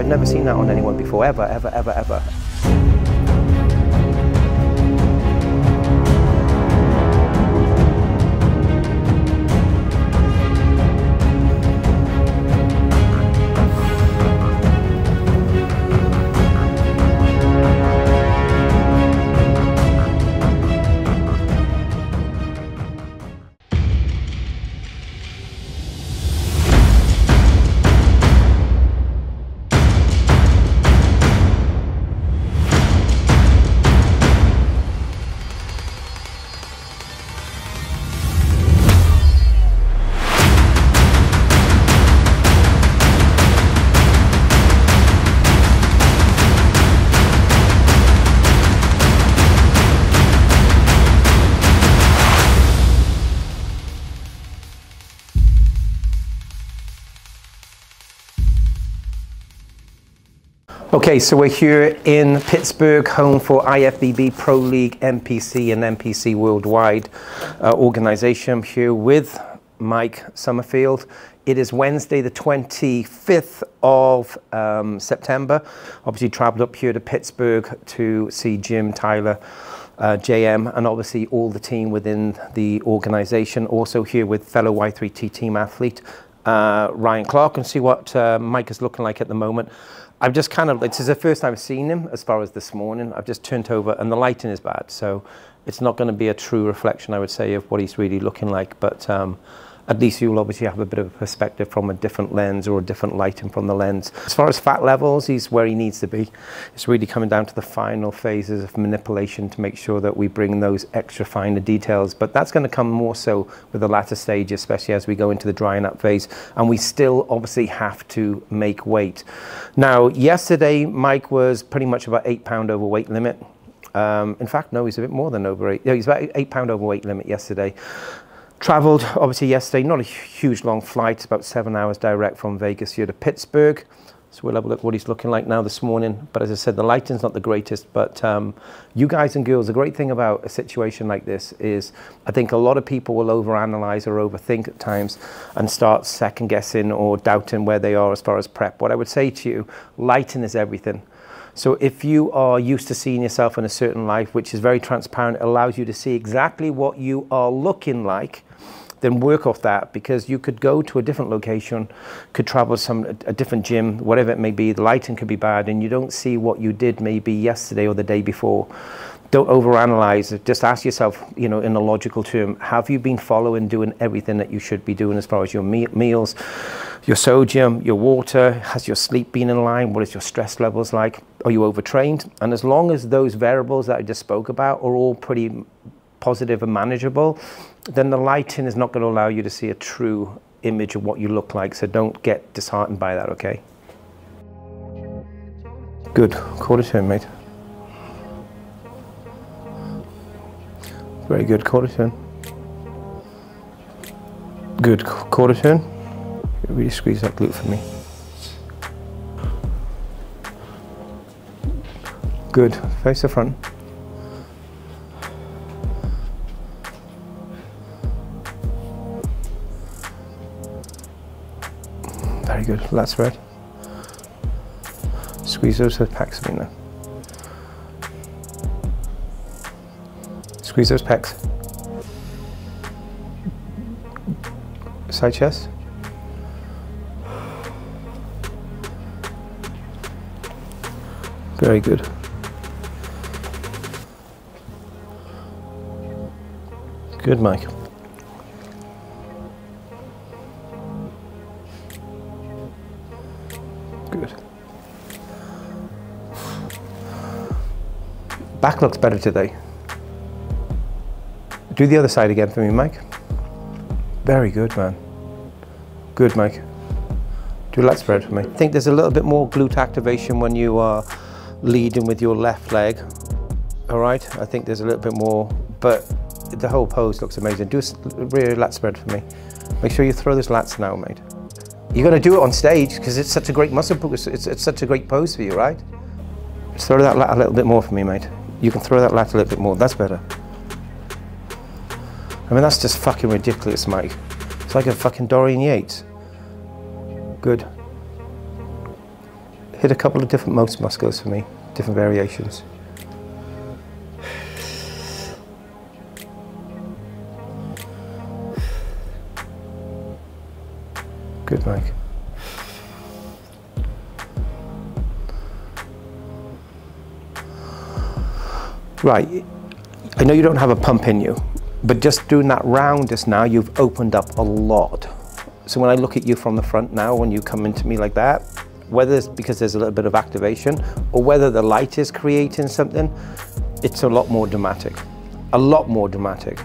I've never seen that on anyone before, ever, ever, ever, ever. Okay, so we're here in Pittsburgh, home for IFBB Pro League, NPC and NPC Worldwide organization. I'm here with Mike Sommerfeld. It is Wednesday, the 25th of September. Obviously traveled up here to Pittsburgh to see Jim, Tyler, JM, and obviously all the team within the organization. Also here with fellow Y3T team athlete, Ryan Clark, and see what Mike is looking like at the moment. I've just kind of, this is the first time I've seen him as far as this morning. I've just turned over and the lighting is bad. So it's not going to be a true reflection, I would say, of what he's really looking like. But at least you'll obviously have a bit of a perspective from a different lens or a different lighting from the lens. As far as fat levels, he's where he needs to be. It's really coming down to the final phases of manipulation to make sure that we bring those extra finer details. But that's going to come more so with the latter stage, especially as we go into the drying up phase. And we still obviously have to make weight. Now, yesterday, Mike was pretty much about 8 pound overweight limit. In fact, no, he's a bit more than over 8. No, he's about 8 pound overweight limit yesterday. Traveled, obviously, yesterday, not a huge long flight, about 7 hours direct from Vegas here to Pittsburgh. So we'll have a look at what he's looking like now this morning. But as I said, the lighting's not the greatest, but you guys and girls, the great thing about a situation like this is I think a lot of people will overanalyze or overthink at times and start second guessing or doubting where they are as far as prep. What I would say to you, lighting is everything. So if you are used to seeing yourself in a certain light, which is very transparent, it allows you to see exactly what you are looking like, then work off that, because you could go to a different location, could travel a different gym, whatever it may be, the lighting could be bad, and you don't see what you did maybe yesterday or the day before. Don't overanalyze it. Just ask yourself, you know, in a logical term, have you been following, doing everything that you should be doing as far as your meals, your sodium, your water? Has your sleep been in line? What is your stress levels like? Are you overtrained? And as long as those variables that I just spoke about are all pretty positive and manageable, then the lighting is not going to allow you to see a true image of what you look like. So don't get disheartened by that, okay? Good. Quarter turn, mate. Very good. Quarter turn. Good. Quarter turn. Really squeeze that glute for me. Good. Face the front. Very good. Lat spread. Squeeze those pecs for me now. Squeeze those pecs. Side chest. Very good. Good, Mike. Good. Back looks better today. Do the other side again for me, Mike. Very good, man. Good, Mike. Do a lat spread for me. I think there's a little bit more glute activation when you are leading with your left leg. All right, I think there's a little bit more, but the whole pose looks amazing. Do a rear lat spread for me. Make sure you throw those lats now, mate. You're gonna do it on stage because it's such a great muscle pose. It's such a great pose for you, right? Just throw that lat a little bit more for me, mate. You can throw that lat a little bit more. That's better. I mean, that's just fucking ridiculous, Mike. It's like a fucking Dorian Yates. Good. hit a couple of different most muscles for me, different variations. Good, Mike. Right, I know you don't have a pump in you, but just doing that round just now, you've opened up a lot. So when I look at you from the front now, when you come into me like that, whether it's because there's a little bit of activation or whether the light is creating something, it's a lot more dramatic. A lot more dramatic.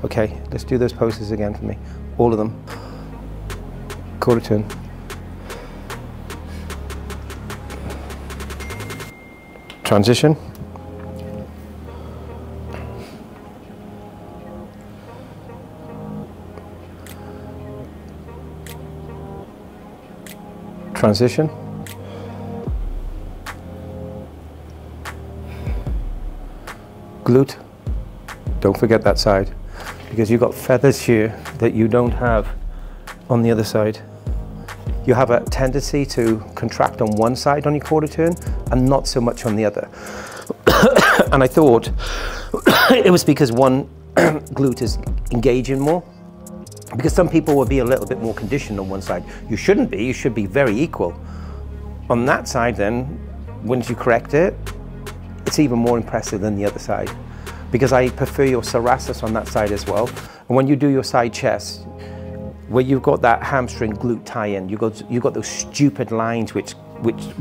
Okay, let's do those poses again for me. All of them. Quarter turn. Transition. Transition. Glute. Don't forget that side, because you've got feathers here that you don't have on the other side. You have a tendency to contract on one side on your quarter turn and not so much on the other. And I thought it was because one glute is engaging more. Because some people will be a little bit more conditioned on one side. You shouldn't be, you should be very equal. On that side then, once you correct it, it's even more impressive than the other side. Because I prefer your serratus on that side as well. And when you do your side chest, where you've got that hamstring glute tie-in, you've got those stupid lines which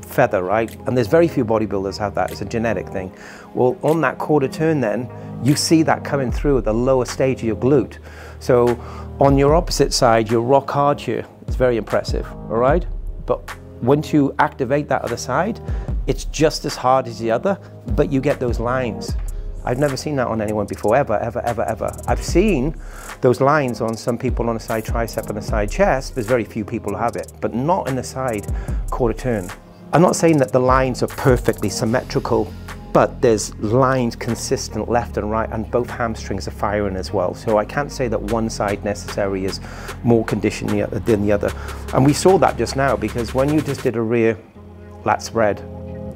feather, right? And there's very few bodybuilders have that, it's a genetic thing. Well, on that quarter turn then, you see that coming through at the lower stage of your glute. So on your opposite side, you're rock hard here. It's very impressive, all right? But once you activate that other side, it's just as hard as the other, but you get those lines. I've never seen that on anyone before, ever, ever, ever, ever. I've seen those lines on some people on a side tricep and a side chest. There's very few people who have it, but not in the side quarter turn. I'm not saying that the lines are perfectly symmetrical, but there's lines consistent left and right, and both hamstrings are firing as well. So I can't say that one side necessarily is more conditioned than the other. And we saw that just now, because when you just did a rear lat spread,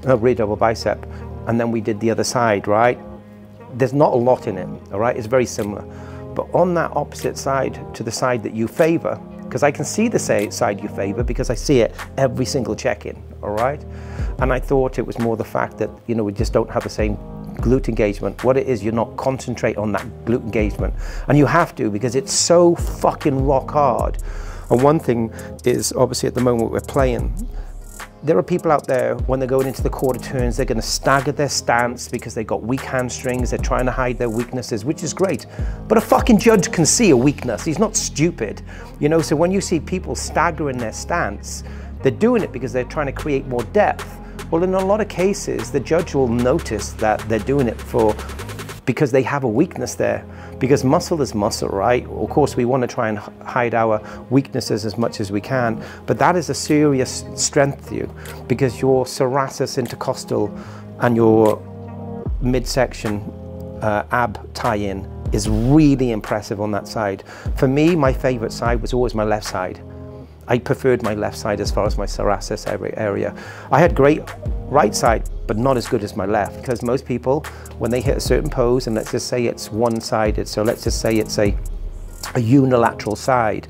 a rear double bicep, and then we did the other side, right? There's not a lot in it, all right? It's very similar. But on that opposite side to the side that you favor, because I can see the side you favor because I see it every single check-in, all right? And I thought it was more the fact that, you know, we just don't have the same glute engagement. What it is, you're not concentrate on that glute engagement. And you have to, because it's so fucking rock hard. And one thing is, obviously at the moment we're playing, there are people out there, when they're going into the quarter turns, they're going to stagger their stance because they've got weak hamstrings, they're trying to hide their weaknesses, which is great. But a fucking judge can see a weakness, he's not stupid. You know, so when you see people staggering their stance, they're doing it because they're trying to create more depth. Well, in a lot of cases, the judge will notice that they're doing it because they have a weakness there. Because muscle is muscle, right? Of course, we want to try and hide our weaknesses as much as we can, but that is a serious strength to you, because your serratus intercostal and your midsection ab tie-in is really impressive on that side. For me, my favorite side was always my left side. I preferred my left side as far as my serratus area. I had great right side, but not as good as my left, because most people, when they hit a certain pose, and let's just say it's one-sided, so let's just say it's a unilateral side,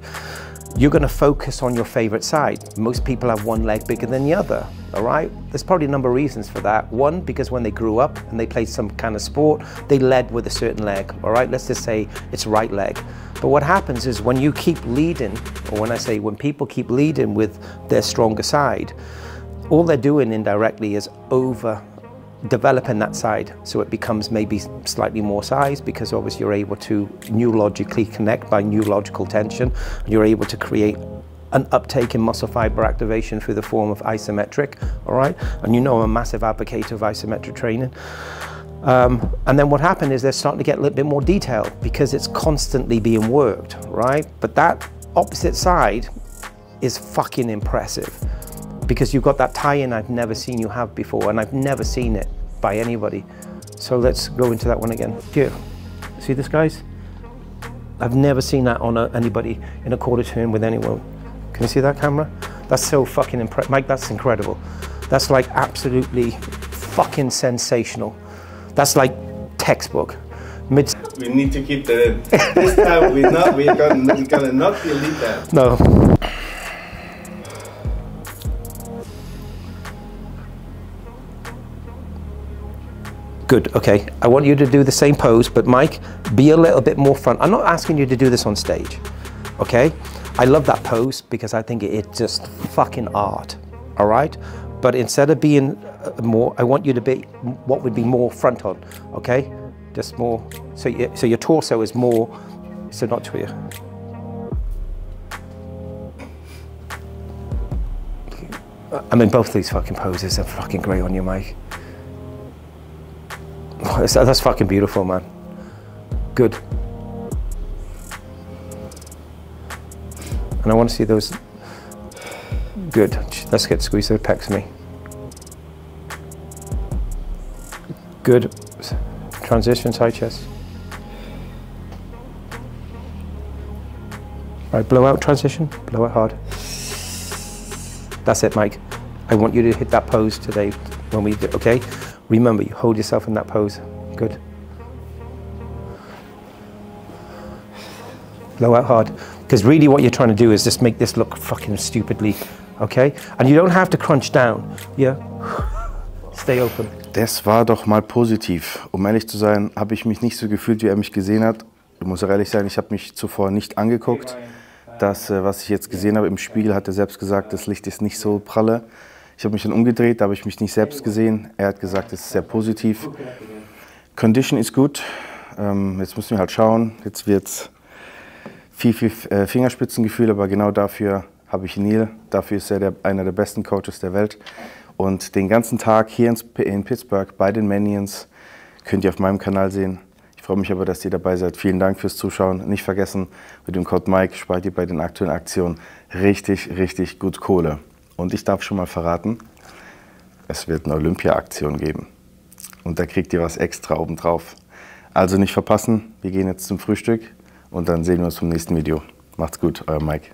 you're going to focus on your favorite side. Most people have one leg bigger than the other, all right? There's probably a number of reasons for that. One, because when they grew up and they played some kind of sport, they led with a certain leg, all right? Let's just say it's right leg. But what happens is when you keep leading, or when people keep leading with their stronger side, all they're doing indirectly is over developing that side, so it becomes maybe slightly more size, because obviously you're able to neurologically connect by neurological tension, and you're able to create an uptake in muscle fiber activation through the form of isometric, all right? And you know I'm a massive advocate of isometric training. And then what happened is they're starting to get a little bit more detail because it's constantly being worked, right? But that opposite side is fucking impressive, because you've got that tie-in I've never seen you have before, and I've never seen it by anybody. So let's go into that one again. Here, see this, guys? I've never seen that on anybody in a quarter turn with anyone. Can you see that, camera? That's so fucking impressive. Mike, that's incredible. That's like absolutely fucking sensational. That's like textbook. We need to keep the. This time we're gonna not delete that. No. Good, okay. I want you to do the same pose, but Mike, be a little bit more front. I'm not asking you to do this on stage, okay? I love that pose because I think it's just fucking art, all right? But instead of being more, I want you to be what would be more front on, okay? Just more, so your torso is more, so not to you. I mean, both these fucking poses are fucking great on you, Mike. Oh, that's fucking beautiful, man. Good. And I want to see those. Good. Let's get squeeze those pecs for me. Good. Transition, side chest. Right, blow out transition. Blow it hard. That's it, Mike. I want you to hit that pose today when we do, okay? Remember, you hold yourself in that pose. Good. Blow out hard. Because really what you're trying to do is just make this look fucking stupidly, okay? And you don't have to crunch down. Yeah. Stay open. Das war doch mal positiv. Um ehrlich zu sein, habe ich mich nicht so gefühlt, wie er mich gesehen hat. Ich muss auch ehrlich sein, ich habe mich zuvor nicht angeguckt. Das, was ich jetzt gesehen habe im Spiegel, hat er selbst gesagt, das Licht ist nicht so pralle. Ich habe mich dann umgedreht, da habe ich mich nicht selbst gesehen. Er hat gesagt, es ist sehr positiv. Condition ist gut. Jetzt müssen wir halt schauen. Jetzt wird es viel Fingerspitzengefühl, aber genau dafür habe ich Neil. Dafür ist er einer der besten Coaches der Welt. Und den ganzen Tag hier in Pittsburgh bei den Minions könnt ihr auf meinem Kanal sehen. Ich freue mich aber, dass ihr dabei seid. Vielen Dank fürs Zuschauen. Nicht vergessen, mit dem Code Mike spart ihr bei den aktuellen Aktionen richtig, richtig gut Kohle. Und ich darf schon mal verraten, es wird eine Olympia-Aktion geben. Und da kriegt ihr was extra obendrauf. Also nicht verpassen, wir gehen jetzt zum Frühstück und dann sehen wir uns zum nächsten Video. Macht's gut, euer Mike.